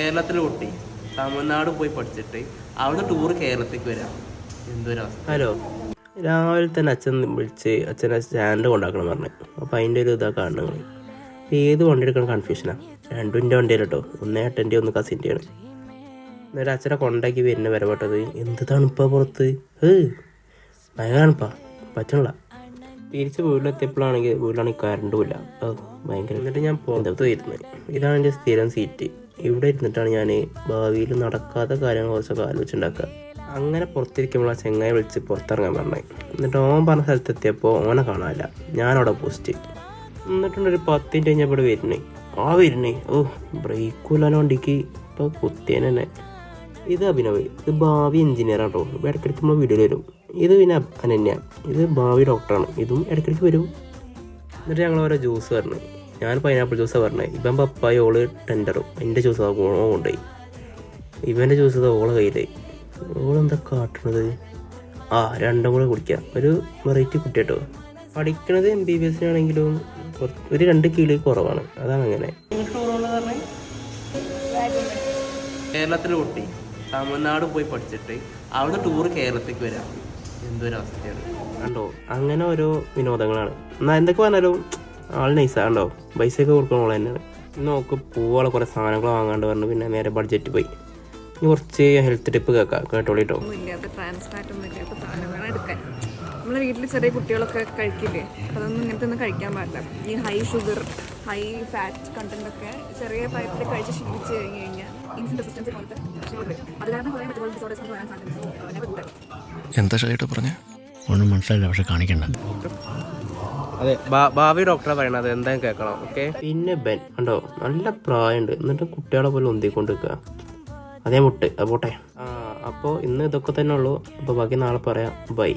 കേരളത്തിലെ കുട്ടി തമിഴ്നാട് പോയി പഠിച്ചിട്ട് അവിടുന്ന് ടൂർ കേരളത്തേക്ക് വരാം. എന്തൊരവസ്ഥ. ഹലോ, രാവിലെ തന്നെ അച്ഛൻ വിളിച്ച് അച്ഛനെ സ്റ്റാൻഡ് കൊണ്ടാക്കണം പറഞ്ഞു. അപ്പോൾ അതിൻ്റെ ഒരു ഇതാ കാണുന്നത്. ഏത് വണ്ടി എടുക്കണം കൺഫ്യൂഷനാണ്. രണ്ടും എൻ്റെ വണ്ടിയാണ് കേട്ടോ. ഒന്ന് ഏട്ടൻ്റെ ഒന്ന് കസിൻ്റെയാണ്. എന്നിട്ട് അച്ഛനെ കൊണ്ടാക്കി വരുന്ന വരപ്പെട്ടത് എന്ത് തണുപ്പാ പുറത്ത്. ഭയങ്കര തണുപ്പാ, പറ്റണില്ല. തിരിച്ച് വീട്ടിലെത്തിയപ്പോഴാണെങ്കിൽ വീട്ടിലാണെങ്കിൽ കറണ്ടും ഇല്ല. ഭയങ്കര. എന്നിട്ട് ഞാൻ പുറത്ത് വരുന്നത്. ഇതാണ് എൻ്റെ സ്ഥിരം സീറ്റ്. ഇവിടെ ഇരുന്നിട്ടാണ് ഞാൻ ഭാവിയിൽ നടക്കാത്ത കാര്യങ്ങൾ കുറച്ചൊക്കെ ആലോചിച്ചുണ്ടാക്കുക. അങ്ങനെ പുറത്തിരിക്കുമ്പോൾ ആ ചെങ്ങായി വിളിച്ച് പുറത്തിറങ്ങാൻ പറഞ്ഞേ. എന്നിട്ട് ഓൻ പറഞ്ഞ സ്ഥലത്തെത്തിയപ്പോൾ ഓനെ കാണാനില്ല. ഞാനവിടെ പോസ്റ്റ് എന്നിട്ടുണ്ടൊരു 10 മിനിറ്റ് കഴിഞ്ഞപ്പോൾ ഇവിടെ വരുന്നേ. ബ്രേക്കില്ലാൻ വണ്ടിക്ക് ഇപ്പോൾ കുത്തിയൻ തന്നെ. ഇത് അഭിനവ്, ഇത് ഭാവി എഞ്ചിനീയറാണ് കേട്ടോ. ഇപ്പോൾ ഇടയ്ക്കിടയ്ക്ക് നമ്മൾ വീഡിയോയിൽ വരും. ഇത് പിന്നെ അനന്യ, ഇത് ഭാവി ഡോക്ടറാണ്. ഇതും ഇടയ്ക്കിടയ്ക്ക് വരും. എന്നിട്ട് ഞങ്ങൾ ഓരോ ജ്യൂസ് പറഞ്ഞു. ഞാൻ പൈനാപ്പിൾ ജ്യൂസാണ് പറഞ്ഞത്. ഇവൻ പപ്പായ, ഓള് ടെൻഡറും. എൻ്റെ ജ്യൂസ് കൊണ്ടുപോയി. ഇവൻ്റെ ജ്യൂസ് ഓളെ കയ്യിലായി. ഓളെന്താ കാട്ടണത്? രണ്ടും കൂടെ കുടിക്കാം. ഒരു വെറൈറ്റി കുട്ടി കേട്ടോ. പഠിക്കണത് MBBS ആണെങ്കിലും ഒരു 2 കിലോ കുറവാണ്. അതാണ് അങ്ങനെ. കേരളത്തിലെ കുട്ടി തമിഴ്നാട് പോയി പഠിച്ചിട്ട് അവിടുന്ന് ടൂർ കേരളത്തേക്ക് വരാം. എന്തൊരവസ്ഥയാണ് കണ്ടോ. അങ്ങനെ ഓരോ വിനോദങ്ങളാണ്. എന്നാൽ എന്തൊക്കെ പറഞ്ഞാലും ആൾ നൈസാ കണ്ടോ. പൈസയൊക്കെ കൊടുക്കണ ഓളെ തന്നെയാണ്. നോക്ക് പൂവുള്ള കുറേ സാധനങ്ങൾ വാങ്ങാണ്ട് പറഞ്ഞു. പിന്നെ നേരെ ബഡ്ജറ്റ് പോയി. ഇനി കുറച്ച് ഹെൽത്ത് ടിപ്പ് കേട്ടോളിട്ടോ. നമ്മളെ വീട്ടിൽ ചെറിയ കുട്ടികളൊക്കെ കഴിക്കില്ലേ, അതൊന്നും ഇങ്ങനത്തെ ഒന്നും കഴിക്കാൻ പാടില്ല. ഈ high sugar, high fat content ഒക്കെ ചെറിയ പ്രായത്തിൽ കഴിച്ച് ശീലിച്ച് കഴിഞ്ഞ് കഴിഞ്ഞാൽ ഇൻസുലിൻ റെസിസ്റ്റൻസ് പോലത്തെ അത് കാരണം കുറേ മെറ്റബോളിക് ഡിസോർഡേഴ്സ് വരാൻ സാധ്യത. എന്താ ഷൈട്ട് പറഞ്ഞേ? ഒന്നും മനസ്സിലായില്ല, പക്ഷെ കാണിക്കണ്ട. അതെ, ഭാവി ഡോക്ടറെ പറയണത് എന്തായാലും കേൾക്കണം. ഓക്കെ. പിന്നെ ബെൻ കണ്ടോ, നല്ല പ്രായമുണ്ട്. എന്നിട്ട് കുട്ടികളെ പോലെ ഒന്തിക്കൊണ്ട് നിൽക്കുക. അതേ മുട്ട്. അത് പോട്ടെ. അപ്പോൾ ഇന്ന് ഇതൊക്കെ തന്നെ ഉള്ളൂ. അപ്പോൾ ബാക്കി നാളെ പറയാം. ബൈ.